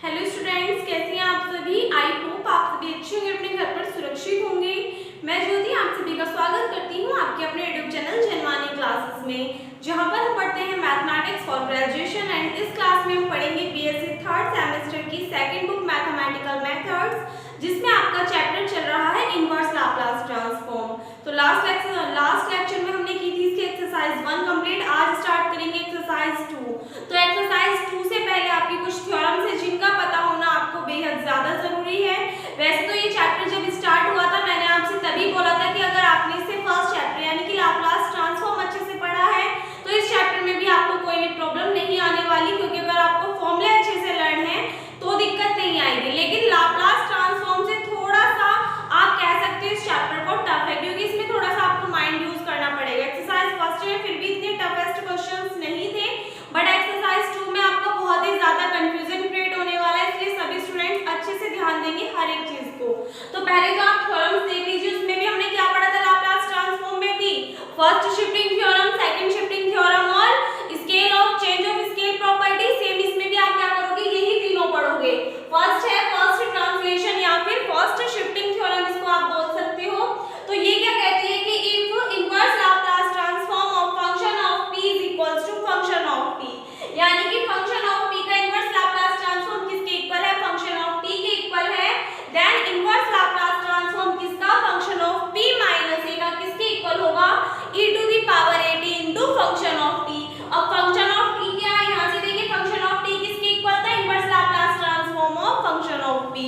Hello students, कैसे हैं आप सभी। आई होप आप सभी अच्छे होंगे, अपने घर पर सुरक्षित होंगे। मैं ज्योति आप सभी का स्वागत करती हूं आपके अपने यूट्यूब चैनल जनवानी क्लासेस में, जहां पर हम पढ़ते हैं मैथमेटिक्स फॉर ग्रेजुएशन। एंड इस क्लास में हम पढ़ेंगे बीएससी थर्ड सेमेस्टर की सेकंड बुक मैथमेटिकल मेथड्स, जिसमें आपका चैप्टर चल रहा है इनवर्स लाप्लास ट्रांसफॉर्म। तो लास्ट लेक्चर में हमने की थी इसकी एक्सरसाइज 1 कंप्लीट। आज स्टार्ट करेंगे एक्सरसाइज 2। तो एक्सरसाइज 2 से पहले आपकी कुछ थ्योरम्स है जिनका पता होना आपको बेहद ज्यादा जरूरी है। वैसे तो ये चैप्टर जब स्टार्ट हुआ था मैंने आपसे तभी बोला था कि अगर आपने इससे फर्स्ट चैप्टर यानी कि लाप्लास ट्रांसफॉर्म अच्छे से पढ़ा है तो इस चैप्टर में भी आपको कोई भी प्रॉब्लम नहीं आने वाली, क्योंकि अगर आपको फॉर्मूले अच्छे से लर्न है तो दिक्कत नहीं आएगी। लेकिन लाप्लास ट्रांसफॉर्म से थोड़ा सा आप कह सकते हो इस चैप्टर को टफ है, क्योंकि इसमें थोड़ा सा आपको माइंड यूज करना पड़ेगा। एक्सरसाइज फर्स्ट में फिर भी इतने टफेस्ट क्वेश्चंस नहीं थे, बट एक्सरसाइज 2 में आपका बहुत ही ज्यादा कंफ्यूजन क्रिएट होने वाला है, इसलिए सभी स्टूडेंट्स अच्छे से ध्यान देंगे हर एक चीज को। तो पहले तो आप थ्योरम्स देख लीजिए, उसमें भी हमने क्या पढ़ा था लाप्लास ट्रांसफॉर्म में भी। First shifting theorem, second shifting theorem और scale of change of scale property. Same इसमें भी आप क्या करोगे, यही तीनों पढ़ोगे। फर्स्ट है फर्स्ट ट्रांसलेशन या फिर फर्स्ट शिफ्टिंग थ्योरम, इसको आप बोल सकते हो। तो ये क्या कहती है कि if inverse Laplace transform of function of p is equals to function of t, यानी कि फंक्शन ऑफ p का इनवर्स लाप्लास ट्रांसफॉर्म किसके इक्वल है, फंक्शन ऑफ t के इक्वल है। देन इनवर्स लाप्लास ट्रांसफॉर्म किसका, function of p minus a का किसके इक्वल होगा, e to the power at into function of t। अब फंक्शन ऑफ t क्या है, यहां से देखिए फंक्शन ऑफ t किसके इक्वल था, inverse Laplace transform of function of p।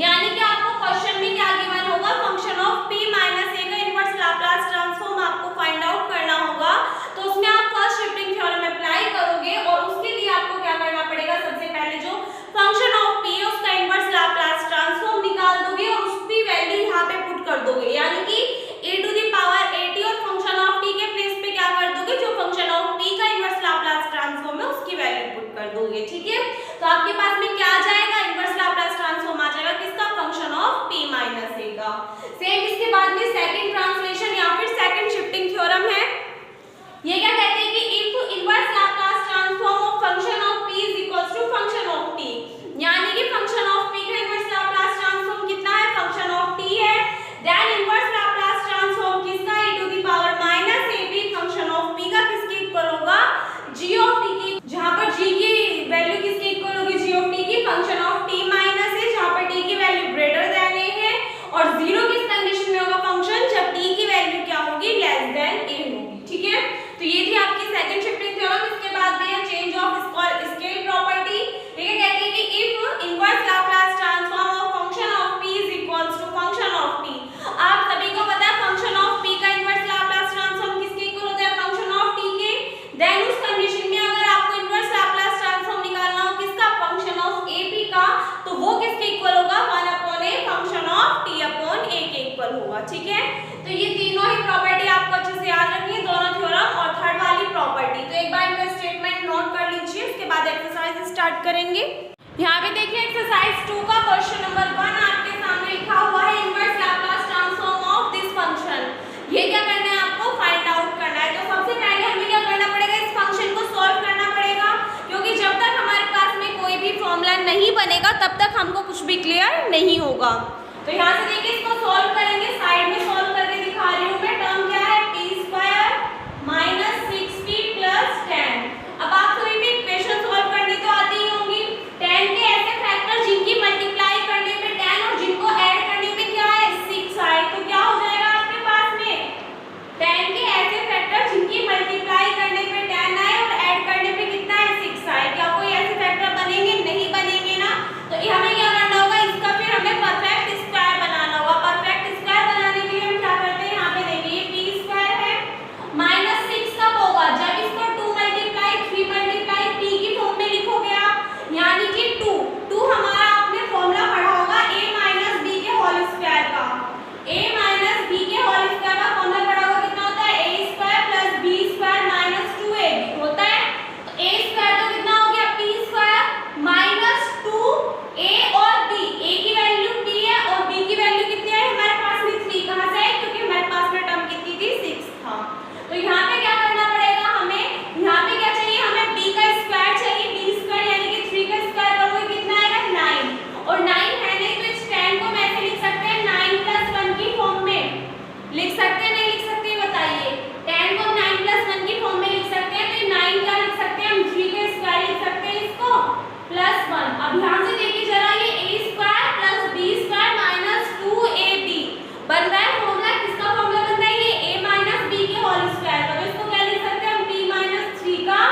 यानी कि आपको क्वेश्चन में क्या गिवन होगा, function of p minus a का इनवर्स लाप्लास ट्रांसफॉर्म आपको फाइंड आउट करना होगा। तो उसमें आप फर्स्ट शिफ्टिंग थ्योरम अप्लाई करोगे और उसके लिए आपको क्या करना पड़ेगा, सबसे पहले जो फंक्शन ऑफ p है उसका इनवर्स लाप्लास ट्रांसफॉर्म निकाल दोगे और उसकी वैल्यू यहां पे पुट कर दोगे, यानी कि a to the power at और फंक्शन ऑफ t के प्लेस पे क्या कर दोगे, जो फंक्शन ऑफ t का इनवर्स लाप्लास ट्रांसफॉर्म है उसकी वैल्यू पुट कर दोगे। ठीक है, तो आपके पास में क्या आ जाएगा, इनवर्स लाप्लास ट्रांसफॉर्म आ जाएगा किसका, function of p minus a का। सेम इसके बाद में सेकंड ट्रांसलेशन या फिर सेकंड शिफ्टिंग थ्योरम है। ये क्या कहते हैं कि if inverse Laplace transform of function of p is equals to function of t, यानी कि फंक्शन ऑफ p का इनवर्स लाप्लास ट्रांसफॉर्म कितना है, फंक्शन ऑफ t है। देन इनवर्स लाप्लास ट्रांसफॉर्म किसका, e to the power minus ab, function of p का किसके equal होगा, g ऑफ t की, जहां पर g की वैल्यू किसके इक्वल होगी, g ऑफ t की, function of t minus a, जहां पर t की वैल्यू ग्रेटर देन a है। और 0 किस कंडीशन में होगा फंक्शन, जब t की वैल्यू क्या होगी, लेस देन a होगी। ठीक है, तो ये थी आपकी सेकंड शिफ्टिंग थ्योरम। इसके बाद में है चेंज ऑफ स्केल प्रॉपर्टी। ये कहती है कि if inverse Laplace transform of function of p is equals to function of t। आप सभी को पता है फंक्शन ऑफ p का इनवर्स लाप्लास ट्रांसफॉर्म किसके इक्वल होता है, फंक्शन ऑफ t के। देन उस कंडीशन में अगर आपको इनवर्स लाप्लास ट्रांसफॉर्म निकालना हो किसका, फंक्शन ऑफ ap का, तो वो किसके इक्वल होगा, 1/a, फंक्शन ऑफ t/a के इक्वल होगा। ठीक है, तो ये तीनों ही प्रॉपर्टी आपको अच्छे से याद रखनी है, दोनों थ्योरम और थर्ड वाली प्रॉपर्टी। तो एक बार इनका स्टेटमेंट नोट कर लीजिए, उसके बाद एक्सरसाइज स्टार्ट करेंगे। यहाँ पे देखिए एक्सरसाइज 2 का क्वेश्चन नंबर 1 आपके सामने लिखा हुआ है, inverse Laplace transform of this function. ये क्या करना है, आपको फाइंड आउट करना है। तो सबसे पहले हमें क्या करना पड़ेगा, इस फंक्शन को सॉल्व करना पड़ेगा, क्योंकि जब तक हमारे पास में कोई भी फॉर्मूला नहीं बनेगा तब तक हमको कुछ भी क्लियर नहीं होगा। तो यहाँ से देखिए इसको सॉल्व करेंगे, साइड में सॉल्व करके दिखा रही हूँ मैं। टर्म क्या है, t² माइनस 6p प्लस 10। अब आप सभी भी इक्वेशन सॉल्व करनी तो आती ही होंगी। 10 के ऐसे फैक्टर जिनकी मल्टीप्लाई करने पे 10 और जिनको ऐड करने पे क्या है, 6 आए, तो क्या हो जाएगा आपके पास में, 10 के ऐसे फैक्टर जिनकी मल्टीप्लाई करने पे 10 आए और ऐड करने पे कितना है, 6 आए। क्या कोई ऐसे फैक्टर बनेंगे, नहीं बनेंगे ना। तो हमें क्या करना होगा, इसका फिर हमें परफेक्ट स्क्वायर बनाना होगा। परफेक्ट स्क्वायर बनाने के लिए हम क्या करते हैं, यहाँ पे देखिए p² अब ध्यान से देखिए जरा, ये a square plus b square minus 2ab बन रहा है फॉर्मूला। किसका फॉर्मूला बन रहा है? ये a माइनस b के होल स्क्वायर का। तो इसको क्या लिख सकते हैं हम? p माइनस 3 का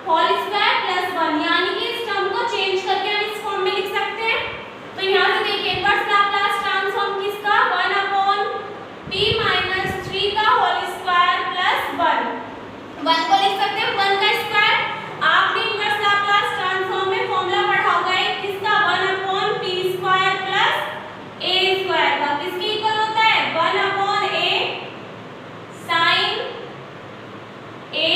होल स्क्वायर प्लस 1, यानी कि इस टर्म को चेंज करके हम इस फॉर्म में लिख सकते हैं। तो यहाँ से देखिए इनवर्स लाप्लास ट्रांसफॉर्म किसका? 1 अपॉन p माइनस 3 का होल स्क्वायर प्लस 1 को लिख सकते हैं 1 का स्क्वायर। आपने इनवर्स लाप्लास ट्रांसफॉर्म में फॉर्मूला पढ़ा होगा है किसका? 1 upon p square plus a square का। किसके इक्वल होता है? 1 upon a sin a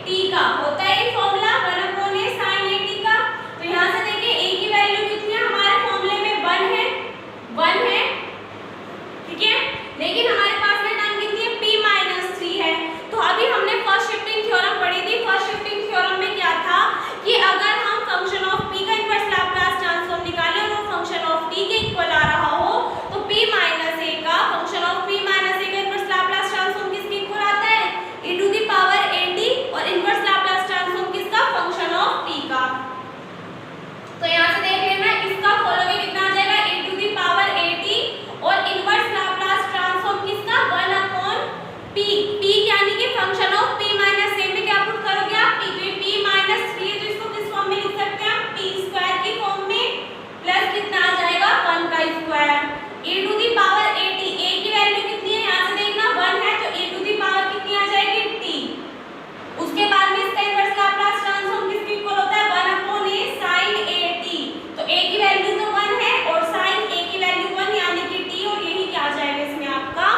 t का होता है ये formula, 1 upon a sin a t का। तो यहाँ से देखिए a की वैल्यू कितनी है? हमारे फॉर्मूले में 1 है, 1 है, ठीक है। लेकिन हमारे पास में टर्म कितनी है? p माइनस 3 है। तो अभी हमने फर्स्ट शिफ्टिंग थ्योरम पढ़ी थी। फर्स्ट शिफ्टिंग थ्योरम में क्या था कि अगर हम फंक्शन ऑफ p का इनवर्स लाप्लास ट्रांसफॉर्म निकालें और वो फंक्शन ऑफ t के इक्वल आ रहा हो, तो p माइनस a का function of p minus a का इनवर्स लाप्लास ट्रांसफॉर्म किसके इक्वल आता है? e to the power at, और इनवर्स लाप्लास ट्रांसफॉर्म किसका? फंक्शन ऑफ t का। तो यहाँ से देख लेना, इसका खोलोगे कितना आ जाएगा? e to the power at, और इनवर्स लाप्लास ट्रांसफॉर्म किसका? 1 अपॉन p, यानी कि function of p minus a में क्या पुट करोगे आप? p, तो ये p माइनस 3 है, तो इसको किस फॉर्म में लिख सकते हैं हम? p स्क्वायर की फॉर्म में, प्लस कितना आ जाएगा? 1 का square e to the power at। a की वैल्यू कितनी है? यहाँ से देखना 1 है, तो e टू द पावर कितनी आ जाएगी? t। उसके बाद में इसका इनवर्स लाप्लास ट्रांसफॉर्म किसके इक्वल होता है? 1 upon a sin a t। तो a की वैल्यू तो 1 है और sin a की वैल्यू 1, यानी कि t, और यही क्या आ जाएगा? इसमें आपका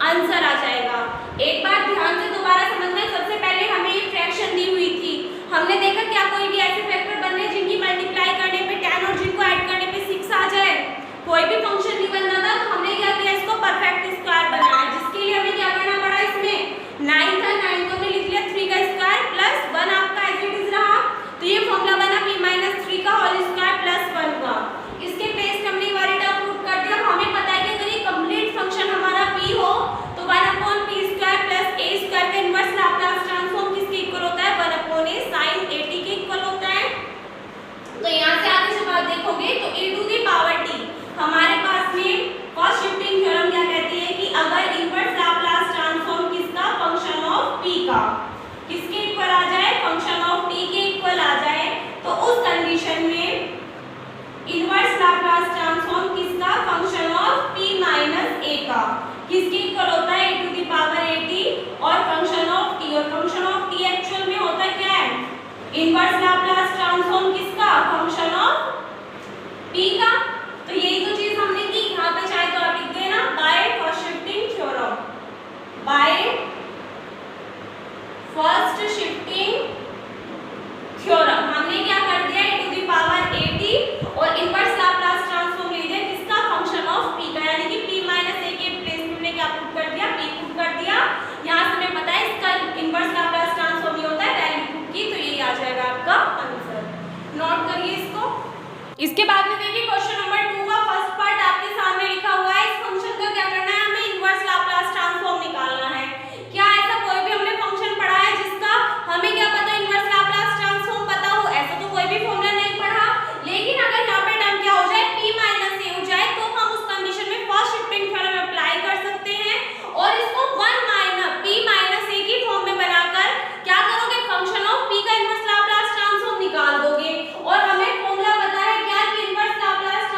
आंसर आ जाएगा। एक बार ध्यान से दोबारा समझना है। सबसे पहले हमें ये फ्रैक्शन दी हुई थी, हमने देखा क्या कोई भी ऐसे फैक्टर बन रहे हैं जिनकी मल्टीप्लाई करने पे 10 और जिनको ऐड करने पे 6 आ जाए। कोई भी फंक्शन नहीं बनना था, तो हमने क्या किया? इसको परफेक्ट स्क्वायर बनाया, जिसके लिए हमें क्या करना पड़ा? इसमें 9 था, 9 को हमने लिख लिया 3 का स्क्वायर प्लस 1 आपका एज इट इज रहा। तो ये फॉर्मूला बना p माइनस 3 का होल स्क्वायर प्लस 1 का। इसके प्लेस हमने ये वाली टर्म पुट कर दिया। हमें पता है कि अगर ये कंप्लीट फंक्शन हमारा p हो तो 1 upon p square plus a square का इनवर्स लाप्लास ट्रांसफॉर्म किसके इक्वल होता है? 1 upon a sin a t के इक्वल होता है। तो यहाँ से आगे से बात देखोगे तो e to the power t, हमारे पास में फर्स्ट शिफ्टिंग थ्योरम क्या कहती है कि अगर इनवर्स लाप्लास ट्रांसफॉर्म किसका? फंक्शन ऑफ p का किसके इक्वल आ जाए? फंक्शन ऑफ t के इक्वल आ जाए, तो उस कंडीशन में इनवर्स लाप्लास ट्रांसफॉर्म किसका? Function of p minus a का किसके इक्वल होता है? e to the power at, और फंक्शन ऑफ t, और फंक्शन ऑफ t एक्चुअल में होता क्या है? इनवर्स लाप्लास ट्रांसफॉर्म किसका? फंक्शन ऑफ p का। तो यही तो चीज हमने की। यहाँ पे चाहे तो आप लिख देना by first shifting theorem, by first shifting theorem हमने क्या कर दिया? e to the power at, और इनवर्स लाप्लास ट्रांसफॉर्म ले दिया किसका? फंक्शन ऑफ p का, यानी कि p माइनस a के प्लेस में हमने क्या पुट कर दिया? p पुट कर दिया। यहाँ से हमें पता है इसका इनवर्स लाप्लास ट्रांसफॉर्म ये होता है, वैल्यू पुट की, तो यही आ जाएगा आपका आंसर। नोट करिए इसको। इसके बाद में देखिए क्वेश्चन नंबर 2 का फर्स्ट पार्ट आपके सामने लिखा हुआ है। इस फंक्शन का क्या करना है? हमें इनवर्स लाप्लास ट्रांसफॉर्म निकालना है। क्या ऐसा कोई भी हमने फंक्शन पढ़ा है जिसका हमें क्या पता इनवर्स लाप्लास ट्रांसफॉर्म पता हो? ऐसा तो कोई भी फॉर्मूला नहीं पढ़ा। लेकिन अगर यहाँ पे टर्म क्या हो जाए? p माइनस a हो जाए, तो हम उस कंडीशन में फर्स्ट शिफ्टिंग थ्योरम अप्लाई कर सकते हैं, और इसको 1 माइनस p माइनस a की फॉर्म में बनाकर क्या करोगे? फंक्शन ऑफ p का इनवर्स लाप्लास ट्रांसफॉर्म निकाल दोगे। और हमें फॉर्मूला पता है क्या कि इनवर्स लाप्लास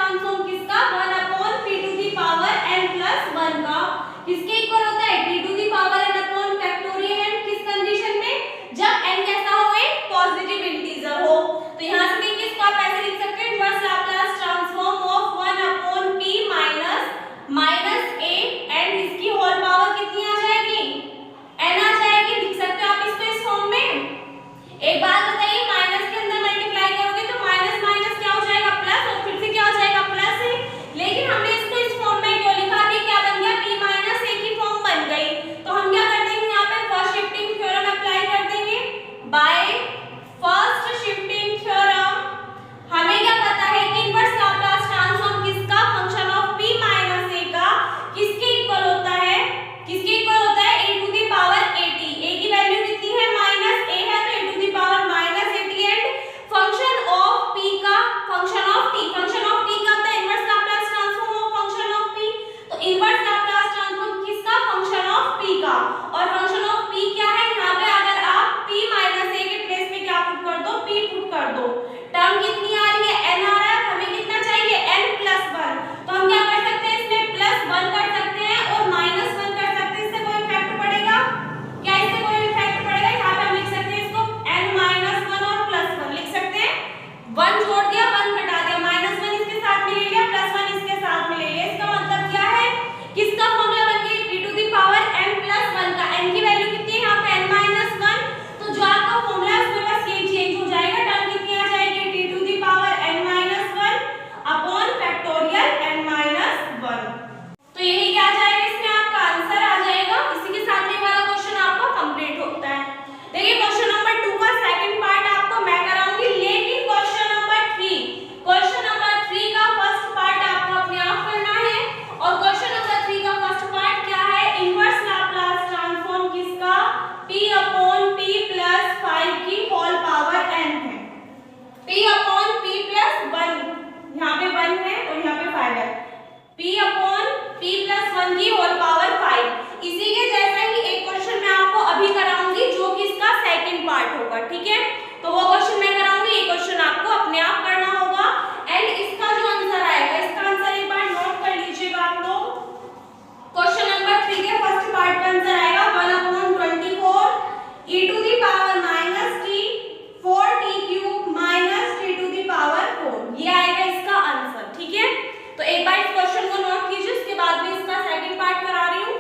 तो एक बार इस क्वेश्चन को नोट कीजिए, उसके बाद में इसका सेकंड पार्ट करा रही हूँ।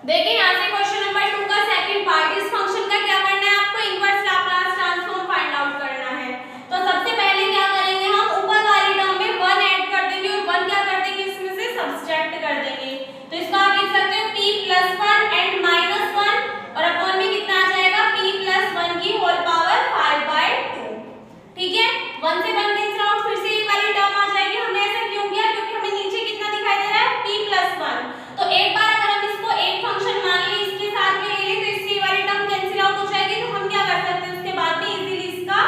देखिए यहाँ से क्वेश्चन नंबर 2 का सेकंड पार्ट, इस फंक्शन का क्या करना है, आपको inverse Laplace transform find out करना है। तो सबसे पहले क्या करेंगे, हम ऊपर वाली टर्म में 1 ऐड कर देंगे और 1 क्या कर देंगे, इसमें से सब्सट्रैक्ट कर देंगे। तो इसको आप लिख सकते हो p + 1 एंड -1 और अपॉन में कितना आ जाएगा, p + 1 की होल पावर 5/2। ठीक है, 1 से 1 कैंसिल आउट, फिर से ये वाली टर्म आ जाएगी। हमने ऐसा क्यों किया, क्योंकि हमें नीचे कितना दिखाई दे रहा है, p + 1। तो एक बार अगर हम इसको एक फंक्शन मान ले, इसके साथ में ले ले, तो इससे वाली टर्म कैंसिल आउट हो जाएगी। तो हम क्या कर सकते हैं, उसके बाद में इजीली इसका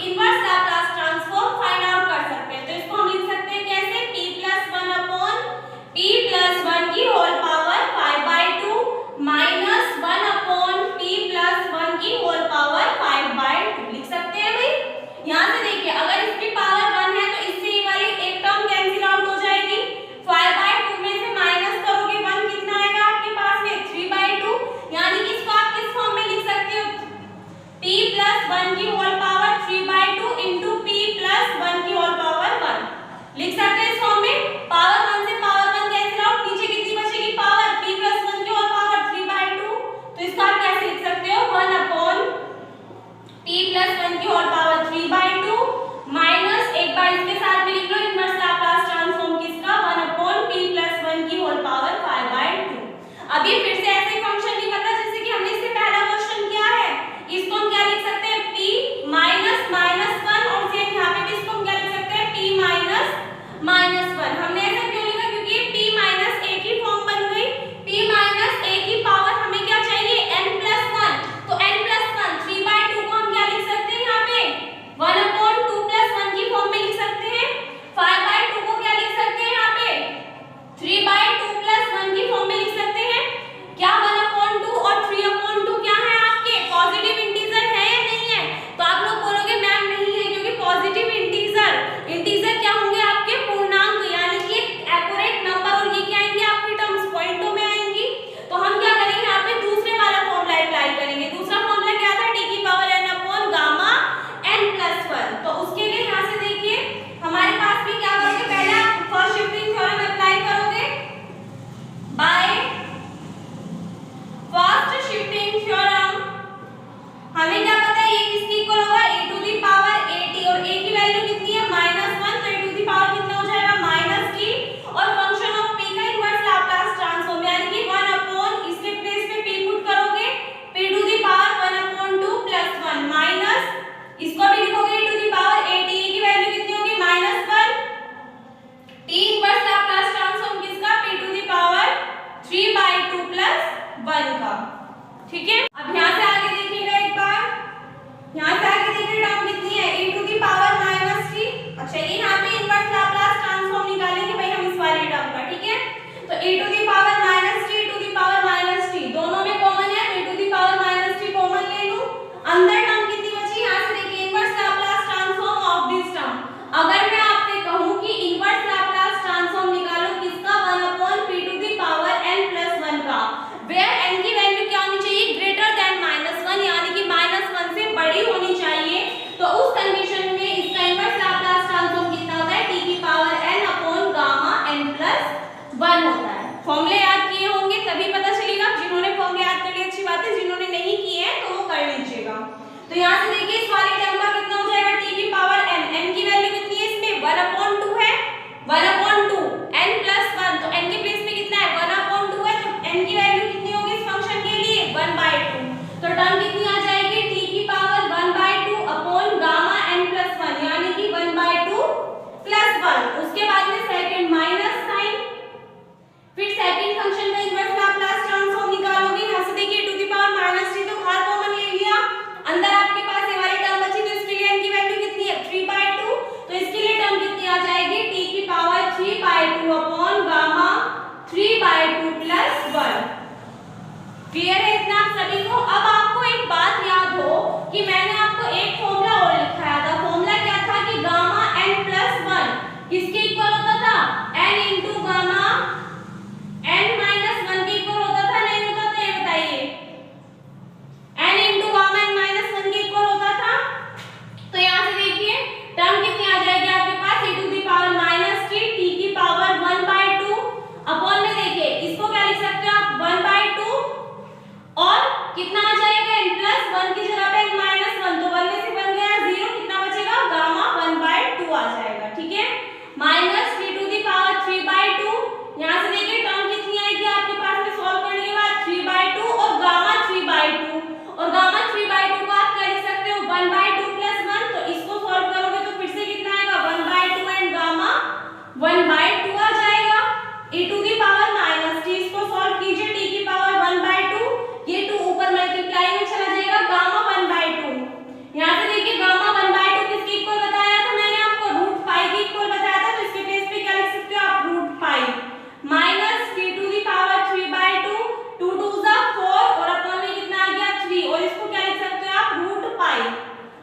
inverse Laplace transform find out कर सकते हैं। तो इसको हम लिख सकते हैं कैसे, p + 1 अपॉन p + 1 की whole power 5/2 minus 1 upon p + 1 की होल पावर 5/2 लिख सकते हैं भाई। यहाँ से देखिए, अगर इसकी पावर 1 है तो इससे ये वाली एक टर्म कैंसिल आउट हो जाएगी। 5/2 में से माइनस करोगे 1, कितना आएगा आपके पास में, 3/2। यानी कि इसको आप किस फॉर्म में लिख सकते हो, p + 1 की होल पावर 3/2 इंटू p + 1 की होल पावर 1 लिख सकते हैं इस फॉर्म में। पावर 1 से पावर 1 कैंसिल आउट, नीचे कितनी बचेगी पावर, p + 1 की होल पावर 3/2। तो इसका आप कैसे लिख सकते हो, 1 अपॉन p + 1 की होल पावर 3/2 माइनस, एक बार इसके साथ में लिख लो इनवर्स लाप्लास ट्रांसफॉर्म किसका, 1 अपॉन p + 1 की होल पावर 5/2। अब ये फिर से ऐसे फंक्शन नहीं बन रहा जैसे कि हमने इससे पहला क्वेश्चन किया है। इसको हम क्या लिख सकते हैं, p - -1 और सेम यहाँ पे भी इसको हम क्या लिख सकते हैं, p - -1। हमने ऐसा क्यों लिखा, क्योंकि ये p - a की फॉर्म बन गई। p - a की पावर हमें क्या चाहिए, n + 1। तो n + 1 3/2 को हम क्या लिख सकते हैं, यहाँ पे 1 अपॉन 2 + 1 की फॉर्म में लिख सकते हैं। 5/2 को क्या लिख सकते हैं, यहाँ पे 3/2 + 1 की फॉर्म में लिख सकते हैं। क्या 1/2 और 3/2 क्या है आपके, पॉजिटिव इंटीजर है या नहीं है। तो आप लोग बोलोगे मैम नहीं है, क्योंकि पॉजिटिव इंटीजर क्या होंगे आपके, पूर्णांक, यानी कि एक्यूरेट नंबर, और ये क्या आएंगे आपकी टर्म्स पॉइंटों में आएंगी। तो हम क्या करेंगे, यहाँ पे दूसरे वाला फॉर्मूला अप्लाई करेंगे। दूसरा फॉर्मूला क्या था, t की power n upon gamma n + 1। तो उसके लिए यहाँ से देखिए हमारे पास भी क्या करोगे, पहले आप फर्स्ट शिफ्टिंग थ्योरम अप्लाई करोगे बाय फर्स्ट शिफ्टिंग थ्योरम। हमें क्या पता है ये किसकी इक्वल होगा, a to the power at, और a की वैल्यू कितनी है, -1। तो a टू द पावर कितना हो जाएगा, -t, और फंक्शन ऑफ p का इनवर्स लाप्लास ट्रांसफॉर्म, यानी कि 1 अपॉन, इसके प्लेस पे p पुट करोगे, p to the power 1/2 + 1 minus, इसको भी लिखोगे a to the power at, a की वैल्यू कितनी होगी, -1। t इनवर्स लाप्लास ट्रांसफॉर्म किसका, p टू द पावर 3/2 + 1 का। ठीक है, अब यहाँ से आगे देखिएगा एक बार, यहाँ से आगे देखिए टर्म कितनी है, e to the power -t। अच्छा, ये यहाँ पे इनवर्स लाप्लास ट्रांसफॉर्म निकालेंगे भाई हम इस वाली टर्म का। ठीक है, तो e to the power -t, e to the power -t दोनों में कॉमन है, तो e to the power -t common ले लूं। अंदर टर्म कितनी बची, यहाँ से देखिए inverse Laplace transform of this term. अगर मैं आपसे कहूँ कि इनवर्स लाप्लास ट्रांसफॉर्म निकालो किसका, 1 upon p to the power n + 1 का, वेयर n की वैल्यू क्या होनी चाहिए, ग्रेटर देन -1, यानी कि -1 से बड़ी होनी चाहिए। तो उस कंडीशन में इसका इनवर्स लाप्लास ट्रांसफॉर्म कितना होता है, t की power n upon gamma n + 1 होता है। फॉर्मूले याद किए होंगे तभी पता चलेगा, जिन्होंने फॉर्मूले याद कर लिए अच्छी बात है, जिन्होंने नहीं किए हैं तो वो कर लीजिएगा। तो यहाँ से देखिए इस वाली टर्म का कितना हो जाएगा, t की पावर n की वैल्यू कितनी है इसमें, 1/2 है, 1/2 n + 1, तो n के प्लेस पे कितना है, 1/2 है, तो n की वैल्यू कितनी होगी इस फंक्शन के लिए, 1/2। तो टर्म कितनी आ जाएगी, t की पावर 1/2 अपॉन गामा n + 1, यानी कि 1/2 + 1। उसके बाद में सेकंड माइनस साइन, फिर सेकंड फंक्शन का इनवर्स लाप्लास ट्रांसफॉर्म निकालोगे। यहाँ से देखिए टू द पावर -t तो बाहर कॉमन ले लिया, अंदर आपके पास ये वाली टर्म बची, तो इसके लिए n की वैल्यू कितनी है, 3/2। तो इसके लिए टर्म कितनी आ जाएगी, t की पावर 3/2 अपॉन गामा 3/2 + 1। क्लियर है इतना आप सभी को। अब आपको एक बात याद हो कि मैंने आपको एक फॉर्मूला और लिखाया था। फॉर्मूला क्या था कि गामा n + 1 किसके इक्वल होता था, n इंटू गामा n - 1 के इक्वल होता था, नहीं होता था, ये बताइए, n इंटू गामा n - 1 के इक्वल होता था। तो यहाँ से देखिए टर्म कितनी आ जाएगी आपके पास, e to the power -t, t की पावर ठीक है। Minus t to the power 3/2, यहाँ से देखिए टर्म कितनी आएगी आपके पास में सॉल्व करने के बाद 3/2 और गामा 3/2, और गामा 3/2 को आप क्या लिख सकते हो 1/2 + 1, तो इसको सॉल्व करोगे तो फिर से कितना आएगा 1/2 एंड गामा 1/2 आ जाएगा। e to the power minus t, इसको सॉल्व कीजिए, t की पावर 1/2, ये 2 ऊपर मल्टीप्लाई में चला जाएगा, गामा 1/2, यहाँ से देखिए गामा 1/2 किसके इक्वल बताया था मैंने आपको, √π के इक्वल बताया था, तो इसके प्लेस पे क्या लिख सकते हो आप √π minus t to the power 3/2, 2 2 जा 4 और अपॉन में कितना आ गया 3, और इसको क्या लिख सकते हो आप √π।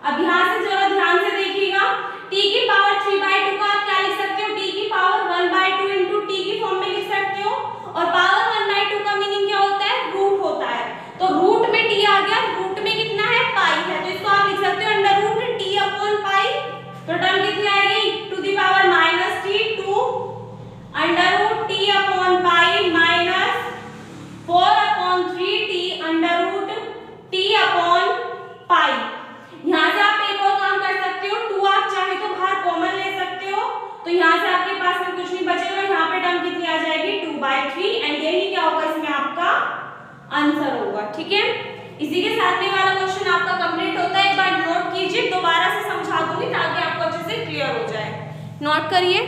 अब यहाँ से जरा ध्यान से देखिएगा, t की पावर 3/2 को आप क्या लिख सकते हो, t की पावर 1/2 इंटू t की फॉर्म में लिख सकते हो, और पावर 1/2 का मीनिंग क्या होता है, रूट होता है, तो रूट में t आ गया, रूट में कितना है पाई है, तो इसको आप लिख सकते हो √t/π, तो टर्म कितनी आएगी to the power minus t 2 √t/π minus 4/3t √t/π। यहाँ से आप एक और काम कर सकते हो, 2 आप चाहे तो बाहर कॉमन ले सकते हो, तो यहाँ से आपके पास में कुछ नहीं बचेगा, यहाँ पे टर्म कितनी आ जाएगी 2/3, एंड यही क्या होगा इसमें आपका आंसर होगा, ठीक है। इसी के साथ में वाला क्वेश्चन आपका कंप्लीट होता है, एक बार नोट कीजिए, दोबारा से समझा दूंगी ताकि आपको अच्छे से क्लियर हो जाए, नोट करिए।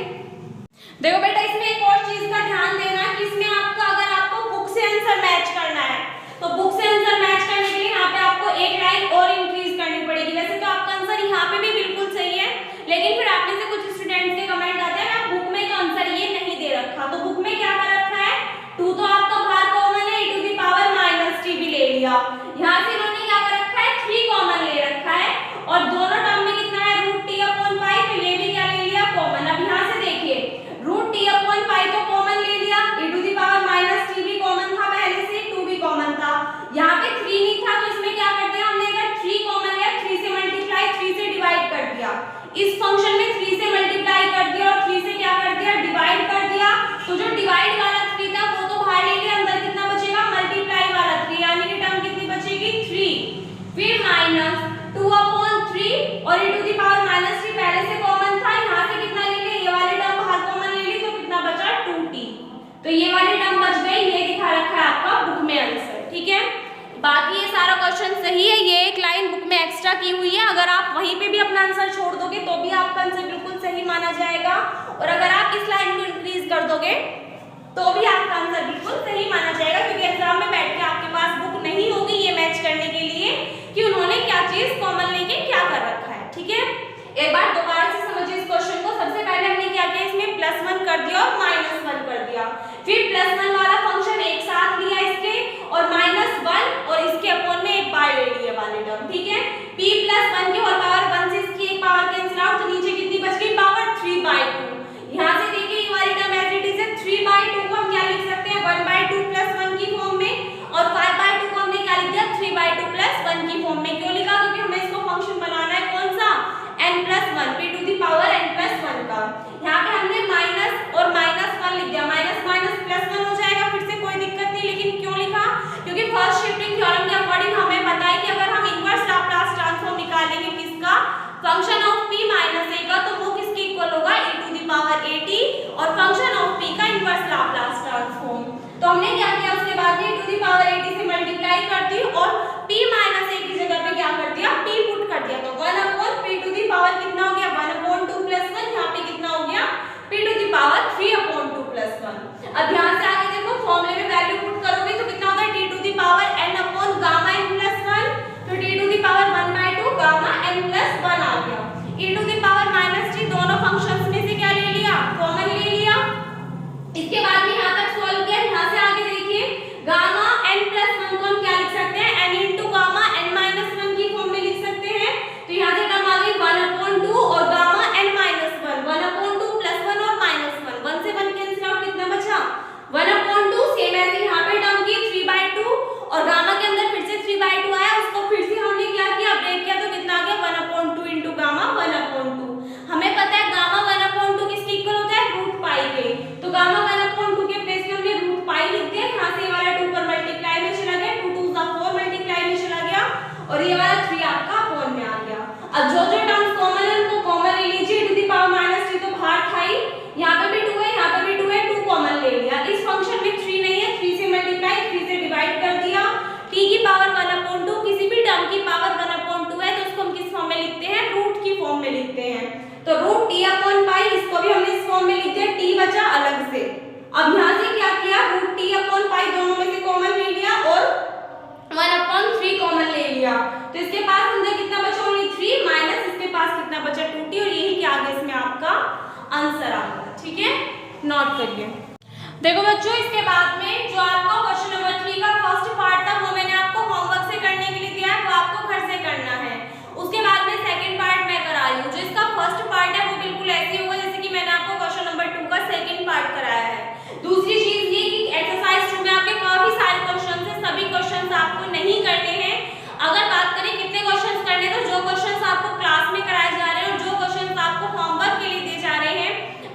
देखो बेटा इसमें एक और चीज का ध्यान देना कि इसमें आपका अगर आपको बुक से आंसर मैच करना है, तो बुक से आंसर मैच करने के लिए यहाँ पे आपको एक लाइन और इंक्रीज करनी पड़ेगी। वैसे तो आपका आंसर यहाँ पे भी बिल्कुल सही है, लेकिन फिर आप में से कुछ स्टूडेंट्स के कमेंट आते हैं मैम बुक में तो आंसर ये नहीं दे रखा, तो बुक में क्या कर रखा है 2 तो आपका बाहर कॉमन है, e to the power minus t भी ले लिया, यहाँ से इन्होंने क्या कर रखा है 3 कॉमन ले रखा है, और दोनों टर्म में कितना है √t/π, तो ये भी क्या ले लिया कॉमन। अब यहाँ से देखिए √t/π तो कॉमन ले लिया, e to the power minus t भी कॉमन था पहले से, 2 भी कॉमन था, यहाँ पे 3 नहीं था, तो इसमें क्या करते हैं हमने अगर 3 कॉमन लिया 3 से मल्टीप्लाई 3 से डिवाइड कर दिया, इस फंक्शन में 3 से मल्टीप्लाई कर दिया और 3 से क्या कर दिया डिवाइड कर दिया, तो जो डिवाइड वाला 3 था वो तो बाहर ले लिया, अंदर कितना बचेगा मल्टीप्लाई वाला 3, यानी कि टर्म कितनी बचेगी 3, फिर माइनस 2/3 और e to the power minus t पहले से कॉमन था, यहाँ से कितना ले लिया ये वाले टर्म बाहर कॉमन ले ली, तो कितना बचा 2t, तो ये वाले टर्म बच गए, ये दिखा रखा है आपका बुक में आंसर, ठीक है। बाकी ये सारा क्वेश्चन सही है, ये एक लाइन बुक में एक्स्ट्रा की हुई है, अगर आप वहीं पे भी अपना आंसर छोड़ दोगे तो भी आपका आंसर बिल्कुल सही माना जाएगा, और अगर आप इस लाइन को इंक्रीज कर दोगे तो भी आपका आंसर बिल्कुल सही माना जाएगा, क्योंकि एग्जाम में बैठ के आपके पास बुक नहीं होगी ये मैच करने के लिए कि उन्होंने क्या चीज कॉमन लेके क्या कर रखा है, ठीक है। एक बार दोबारा से समझिए इस क्वेश्चन को। सबसे पहले हमने क्या किया, इसमें +1 कर दिया और -1 कर दिया, फिर +1 वाला फंक्शन एक साथ लिया इसके, और -1 और इसके अपॉन में एक बार ले लिए वाले टर्म, ठीक है। p+1 की होल पावर 1 से इसकी एक पावर कैंसिल आउट, तो नीचे कितनी बच गई पावर 3/2, यहाँ से देखिए ये वाली टर्म एज इट इज है, 3/2 को हम क्या लिख सकते हैं 1/2 + 1 की फॉर्म में, और 5/2 को हमने क्या लिख दिया 3/2 + 1 की फॉर्म में। क्यों लिखा, क्योंकि हमें इसको फंक्शन बनाना है कौन सा n+1, p to the power n+1 का। यहाँ पे हमने माइनस और -1 लिख दिया, माइनस +1 हो जाएगा, फिर से कोई दिक्कत नहीं, लेकिन क्यों लिखा, क्योंकि फर्स्ट शिफ्टिंग थ्योरम के अकॉर्डिंग हमें पता है कि अगर हम इनवर्स लाप्लास ट्रांसफॉर्म निकालेंगे किसका, फंक्शन ऑफ p - a का, तो वो किसके इक्वल होगा e to the power at, और फंक्शन ऑफ p का इनवर्स लाप्लास ट्रांसफॉर्म। तो हमने क्या किया, उसके बाद e to the power at से मल्टीप्लाई कर दी और p - a की जगह पे क्या कर दिया p पुट कर दिया, तो 1/p टू दी पावर कितना हो गया 1/2 + 1, यहाँ पे कितना हो गया p टू दी पावर 3/2 + 1। अब यहाँ से आगे देखो फॉर्मूले में वैल्यू पुट करोगे तो कितना होता है t to the power n/Γ(n+1), तो t to the power 1/2 Γ(n+1) आ गया, e to the power -t दोनों फंक्शंस में से क्या ले लिया कॉमन ले लिया। इसके बाद में यहाँ तक सॉल्व किया, यहाँ से आगे देखिए Γ(n+1) को हम क्या लिख सकते हैं n × Γ(n−1) की फॉर्म में लिख सकते हैं, तो यहाँ से टर्म आ गई 1/2 अब यहाँ से क्या किया, रूट टी अपॉन पाई दोनों में से कॉमन ले लिया और 1/3 कॉमन ले लिया, तो इसके पास अंदर कितना बचा, ओनली 3 माइनस इसके पास कितना बचा 2t, और यही क्या आ गया इसमें आपका आंसर आ गया। ठीक है, नोट करिए। देखो बच्चों, इसके बाद में जो आपका क्वेश्चन नंबर 3 का फर्स्ट पार्ट था वो मैंने आपको होमवर्क से करने के लिए दिया है, वो आपको घर से करना है। उसके बाद में सेकंड पार्ट मैं करा रही हूँ। जो इसका फर्स्ट पार्ट है वो बिल्कुल ऐसे ही होगा जैसे कि मैंने आपको क्वेश्चन नंबर 2 का सेकंड पार्ट कराया है। दूसरी चीज ये कि एक्सरसाइज 2 में आपके काफी सारे क्वेश्चन है, सभी क्वेश्चन आपको नहीं करने हैं। अगर बात करें कितने क्वेश्चन करने, तो जो क्वेश्चन आपको क्लास में कराए जा रहे हैं और जो क्वेश्चन आपको होमवर्क के लिए दिए जा रहे हैं,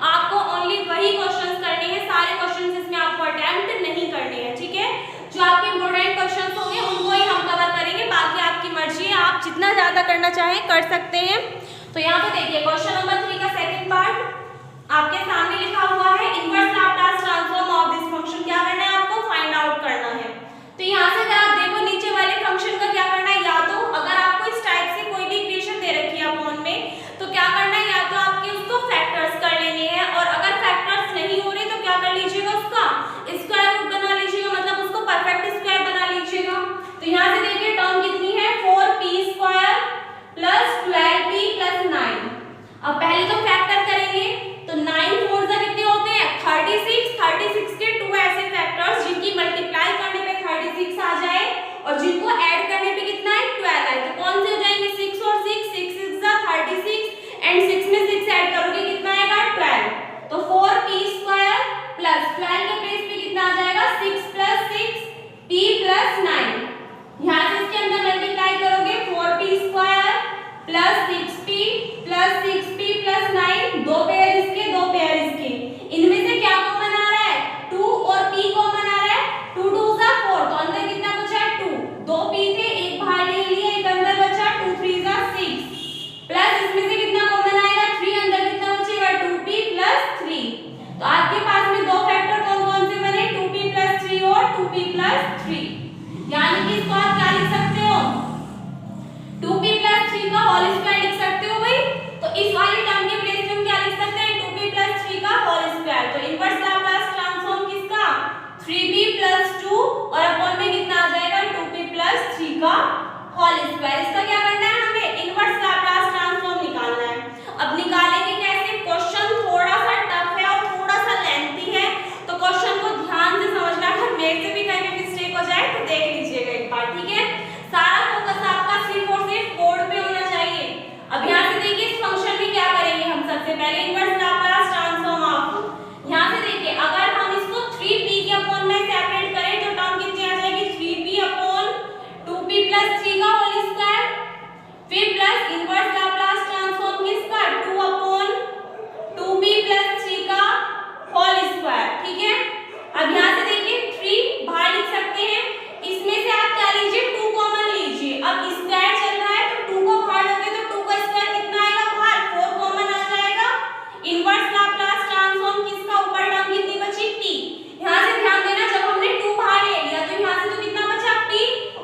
आपको ओनली वही क्वेश्चन करने हैं। सारे क्वेश्चन इसमें आपको अटेम्प्ट नहीं करने हैं। ठीक है, जो आपके इंपोर्टेंट क्वेश्चन होंगे उनको ही हम कवर करेंगे, बाकी आपकी मर्जी है, आप जितना ज्यादा करना चाहें कर सकते हैं। तो यहाँ पे देखिए क्वेश्चन नंबर 3 का सेकंड पार्ट आपके सामने लिखा हुआ है, inverse Laplace transform of this function. क्या करना है आपको, फाइंड आउट करना है। तो यहाँ से अगर आप देखो नीचे वाले फंक्शन का क्या करना है, या तो अगर आपको इस टाइप से कोई भी इक्वेशन दे रखी है अपॉन में, तो क्या करना है, या तो आपके उसको फैक्टर्स कर लेने हैं, और अगर फैक्टर्स नहीं हो रहे तो क्या कर लीजिएगा, उसका स्क्वायर रूट बना लीजिएगा, मतलब उसको परफेक्ट स्क्वायर बना लीजिएगा। तो यहाँ से देखिए टर्म कितनी है, 4p² प्लस 12p प्लस 9। अब पहले तो फैक्टर करेंगे, तो 9 4 कितने होते हैं 36, 36 के 2 ऐसे फैक्टर्स जिनकी मल्टीप्लाई करने पे 36 आ जाए और जिनको ऐड करने पे कितना है 12 आए, तो कौन से हो जाएंगे 6 और 6, 6 6 जा 36 एंड 6 में 6 ऐड करोगे कितना आएगा 12। तो 4p² प्लस 12 के प्लेस पे कितना आ जाएगा 6 प्लस 6 p प्लस 9। यहाँ से इसके अंदर मल्टीप्लाई करोगे 4p² plus 6p plus 6p plus 9, दो पेयर इसके दो पेयर इसके, इनमें से क्या कॉमन आ रहा है 2 और p कॉमन आ रहा है, 2 2 जा 4, तो अंदर कितना बचा 2, दो p थे एक बाहर ले लिए एक अंदर बचा 2 3 जा 6, प्लस इसमें से कितना कॉमन आएगा 3, अंदर कितना बचेगा 2p प्लस 3। तो आपके पास में दो फैक्टर कौन कौन से बने 2p प्लस 3 और 2p प्लस 3, यानी कि इसको आप क्या लिख सकते हो 2p प्लस 3 का होल स्क्वायर लिख सकते हो भाई। तो इस वाले टर्म के प्लेस में हम क्या लिख सकते हैं 2p प्लस 3 का होल स्क्वायर। तो इनवर्स लैप्लास ट्रांसफॉर्म किसका 3p प्लस 2 और अपॉन में कितना आ जाएगा 2p प्लस 3 का होल स्क्वायर। इसका क्या करना है हमें इनवर्स लैप्लास ट्रांसफॉर्म निकालना है। अब निकालेंगे कैसे, क्वेश्चन थोड़ा सा टफ है और थोड़ा सा लेंथी है, तो क्वेश्चन को ध्यान से समझना, अगर मेरे से भी कहीं मिस्टेक हो जाए तो देख लीजिएगा एक बार। ठीक है, सारा फोकस आपका सिर्फ और सिर्फ कोड पे होना चाहिए। अब यहाँ से देखिए इस फंक्शन में क्या करेंगे हम, सबसे पहले इनवर्स लैप्लास ट्रांसफॉर्म ऑफ, यहाँ से देखिए अगर हम इसको 3p के अपॉन में सेपरेट करें तो टर्म कितनी आ जाएगी 3p अपॉन 2p प्लस 3 का होल स्क्वायर, फिर प्लस इनवर्स लैप्लास ट्रांसफॉर्म किसका 2 अपॉन 2p प्लस 3 का होल स्क्वायर। ठीक है, अब यहाँ से देखिए 3 बाहर लिख सकते हैं, इसमें से आप क्या लीजिए 2 कॉमन लीजिए। अब स्क्वायर चल रहा है तो 2 को बाहर लोगे तो 2 का स्क्वायर कितना आएगा बाहर 4 कॉमन आ जाएगा। इनवर्स लैप्लास ट्रांसफॉर्म किसका ऊपर टर्म कितनी बची p। यहाँ से ध्यान देना जब हमने 2 बाहर ले लिया तो यहाँ से तो कितना बचा p,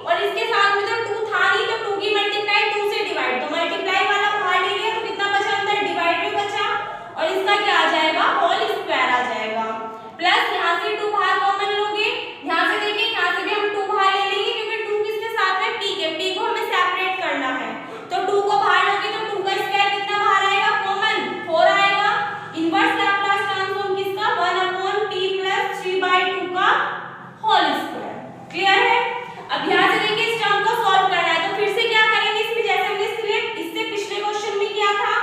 और इसके साथ में तो 2 था नहीं तो 2 की मल्टीप्लाई 2 से डिवाइड, तो मल्टीप्लाई वाला बाहर ले लिया तो कितना बचा अंदर डिवाइड में बचा, और इसका क्या आ जाएगा होल स्क्वायर आ जाएगा। प्लस यहाँ से 2 बाहर कॉमन लोगे, यहाँ से देखिए यहाँ से भी हम 2 बाहर ले लेंगे क्योंकि 2 किसके साथ में p के, p को हमें सेपरेट करना है, तो 2 को बाहर लोगे तो 2 का स्क्वायर कितना बाहर आएगा कॉमन 4 आएगा। इनवर्स लैप्लास ट्रांसफॉर्म किसका 1/p प्लस 3/2 का होल स्क्वायर। क्लियर है। अब यहाँ से देखिए इस टर्म को सॉल्व करना है, तो फिर से क्या करेंगे इसमें, जैसे हमने इससे पिछले क्वेश्चन में किया था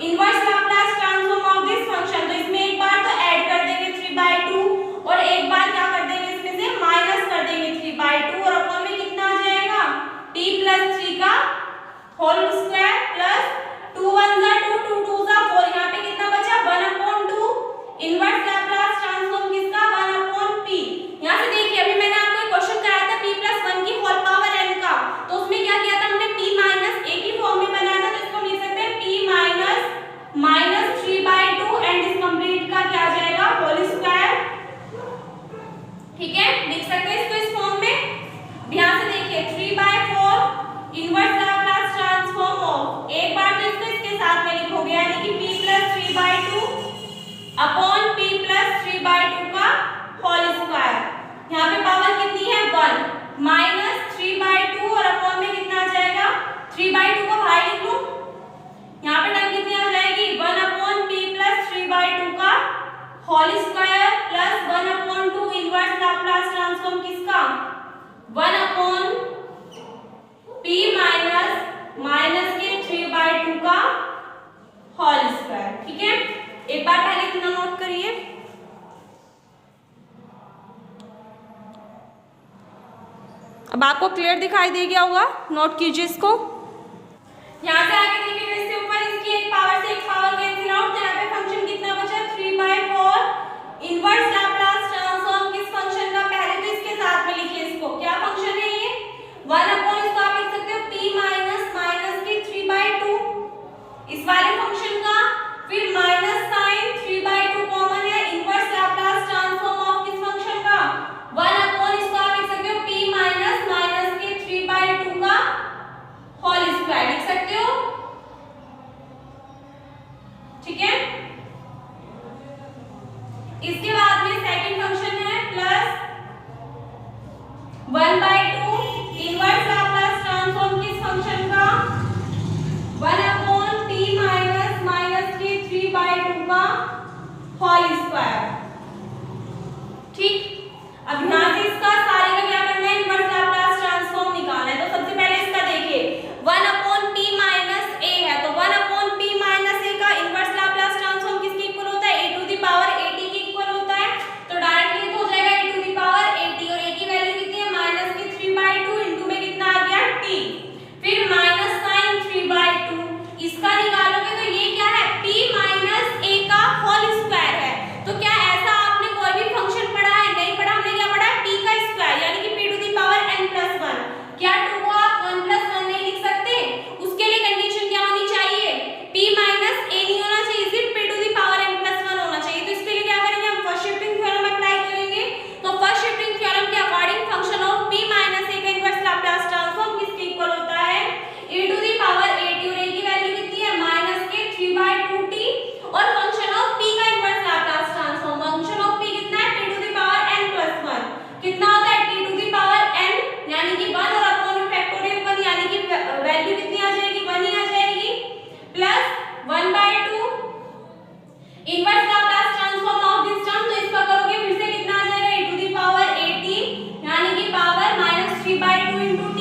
inverse Laplace transform of this function, तो इसमें एक बार तो ऐड कर देंगे 3/2 और एक बार क्या कर देंगे इसमें से माइनस कर देंगे 3/2, और अपॉन में कितना आ जाएगा p प्लस 3 का होल स्क्वायर प्लस 2 1 जा 2 2 2 जा 4, यहाँ पे कितना बचा 1/2। इनवर्स लैप्लास ट्रांसफॉर्म किसका 1/p। यहाँ से देखिए अभी मैंने आपको एक क्वेश्चन कराया था p प्लस 1 की होल पावर n का, तो उसमें क्या किया था हमने p माइनस a की फॉर्म में बनाया था, तो इसको लिख सकते हैं p माइनस 3/2 एंड इस कंप्लीट का क्या आ जाएगा होल स्क्वायर। ठीक है, लिख सकते हैं इसको इस फॉर्म में। यहाँ से देखिए 3/4 इनवर्स लैप्लास ट्रांसफॉर्म ऑफ, एक बार तो इसको इसके साथ में लिखोगे यानी कि p plus 3/2 upon p plus 3/2 का यहाँ पे पावर कितनी है 1 माइनस 3/2 और अपॉन में कितना आ जाएगा 3/2 को बाहर लिख लूं, यहाँ पे टर्म कितनी आ जाएगी 1/p प्लस 3/2 का whole square plus 1/2 inverse Laplace transform किसका 1/p माइनस के 3/2 का होल स्क्वायर। ठीक है, एक बार पहले इतना नोट करिए। अब आपको क्लियर दिखाई दे गया होगा, नोट कीजिए इसको। यहाँ से आगे देखिए, इससे ऊपर इसकी एक पावर से एक पावर कैंसिल आउट, तो यहाँ पे फंक्शन कितना बचा 3/4 इनवर्स लाप्लास ट्रांसफॉर्म किस फंक्शन का, पहले तो इसके साथ में लिखिए इसको, क्या फंक्शन है ये 1/, इसको आप लिख सकते हो p माइनस के 3/2 इस वाले फंक्शन का, फिर माइनस साइन 3/2 कॉमन है, इनवर्स लाप्लास ट्रांसफॉर्म ऑफ किस फंक्शन का 1/, इसको आप लिख सकते हो p माइनस के 3/2 का होल स्क्वायर लिख सकते हो। ठीक है, इसके बाद में सेकंड फंक्शन है प्लस 1/2 इनवर्स लाप्लास ट्रांसफॉर्म किस फंक्शन का 1/p माइनस के 3/2 का होल स्क्वायर। ठीक, अब यहां से इसका सारे का क्या करना है इनवर्स लाप्लास ट्रांसफॉर्म निकालना है, तो सबसे पहले इसका देखिए 1/p माइनस a है, तो 1/p माइनस a का इनवर्स लाप्लास ट्रांसफॉर्म किसके इक्वल होता है a to the power at के इक्वल होता है, तो डायरेक्टली तो हो जाएगा a to the power at और a की वैल्यू कितनी है माइनस के 3/2 इनटू में कितना आ गया t, फिर माइनस साइन 3/2 इसका निकालोगे तो ये क्या है p माइनस a का होल स्क्वायर है। तो क्या ऐसा आपने कोई भी फंक्शन पढ़ा है, नहीं पढ़ा, हमने क्या पढ़ा है p का स्क्वायर यानी कि p to the power n+1, क्या 2 को आप 1+1 नहीं लिख सकते, उसके लिए कंडीशन क्या होनी चाहिए p माइनस a नहीं होना चाहिए, सिर्फ p to the power n+1 होना चाहिए। तो इसके लिए क्या करेंगे हम फर्स्ट शिफ्टिंग थ्योरम अप्लाई करेंगे, तो फर्स्ट शिफ्टिंग थ्योरम के according function of p minus a का इनवर्स लाप्लास ट्रांसफॉर्म किसके इक्वल होता है a to the power at और a की वैल्यू कितनी है माइनस के 3/2t और फंक्शन ऑफ p का inverse Laplace transform function of p कितना है p to the power n+1 कितना होता है t to the power n यानी कि 1 और अपॉन में फैक्टोरियल 1 यानी कि वैल्यू कितनी आ जाएगी 1 ही आ जाएगी plus 1/2 inverse Laplace transform of this term, तो इसका करोगे फिर से कितना आ जाएगा a to the power at यानी कि पावर माइनस 3/2 इनटू t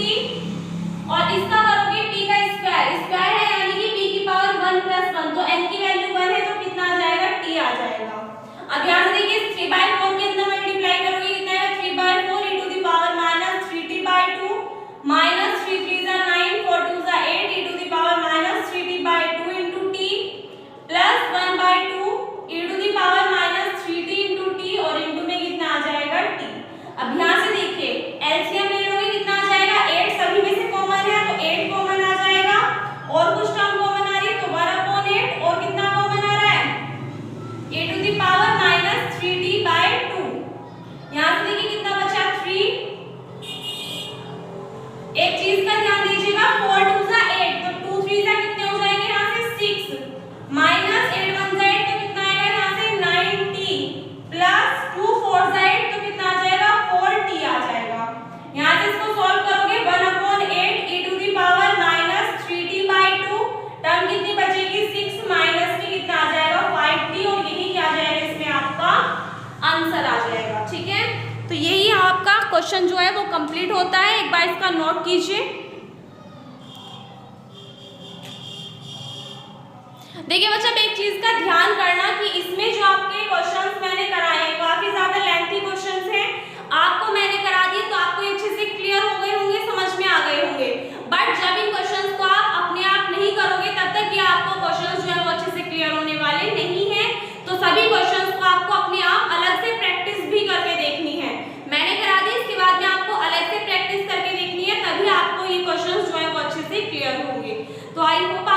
और इसका करोगे p का स्क्वायर है यानी कि p की पावर 1+1, तो n की वैल्यू 1 है तो कितना आ जाएगा t आ जाएगा। अब यहां से देखिए 3/4 के अंदर मल्टीप्लाई करोगे कितना है 3/4 e to the power minus 3t/2 minus 3 3 9 4 2 8 e to the power minus 3t/2 into t plus 1/2 e to the power minus 3t into t और इनटू में कितना आ जाएगा t। अब यहां से देखिए एलसीएम ले लोगे कितना आ जाएगा 8, सभी में से कॉमन है तो 8 कॉमन आ जाएगा और कुछ टर्म कॉमन आ रही है तो 1/8 और कितना कॉमन आ रहा है a to the power minus 3t/2। यहां से देखिए कितना बचा 3, एक चीज का ध्यान दीजिएगा 4 2 8 तो 2 3 कितने हो जाएंगे यहां से 6 माइनस 8 1 8 तो कितना आएगा यहां से 9t प्लस 2 4 8 तो कितना आ जाएगा 4t आ जाएगा। यहां से इसको सॉल्व करोगे 1/8 e to the power minus 3t/2 term कितनी बचेगी 6 माइनस की कितना आ जाएगा 5t और यही क्या आ जाएगा इसमें आपका आंसर आ जाएगा। ठीक है, तो यही आपका क्वेश्चन जो है वो कंप्लीट होता है, एक बार इसका नोट कीजिए। देखिए बच्चा एक चीज का ध्यान करना कि इसमें जो आपके क्वेश्चंस मैंने कराए हैं काफी ज्यादा लेंथी क्वेश्चंस हैं, आपको मैंने करा दिए तो आपको अच्छे से क्लियर हो गए होंगे, समझ में आ गए होंगे, बट जब इन क्वेश्चंस को आप अपने आप नहीं करोगे तब तक ये आपको क्वेश्चंस जो है वो अच्छे से क्लियर होने वाले नहीं है। तो सभी क्वेश्चंस को आपको अपने आप अलग से प्रैक्टिस भी करके देखनी है, मैंने करा दी, इसके बाद में आपको अलग से प्रैक्टिस करके देखनी है, तभी आपको ये क्वेश्चंस जो है वो अच्छे से क्लियर होंगे। तो आई होप